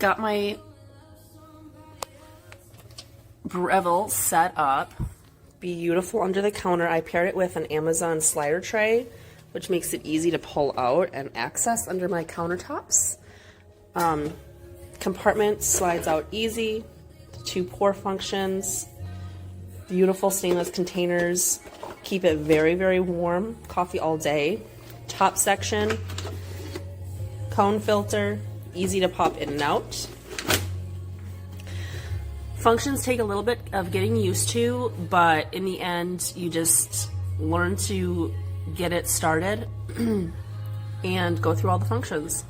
Got my Breville set up. Beautiful under the counter. I paired it with an Amazon slider tray, which makes it easy to pull out and access under my countertops. Compartment slides out easy. 2 pour functions. Beautiful stainless containers. Keep it very, very warm. Coffee all day. Top section. Cone filter. Easy to pop in and out. Functions take a little bit of getting used to, but in the end, you just learn to get it started and go through all the functions.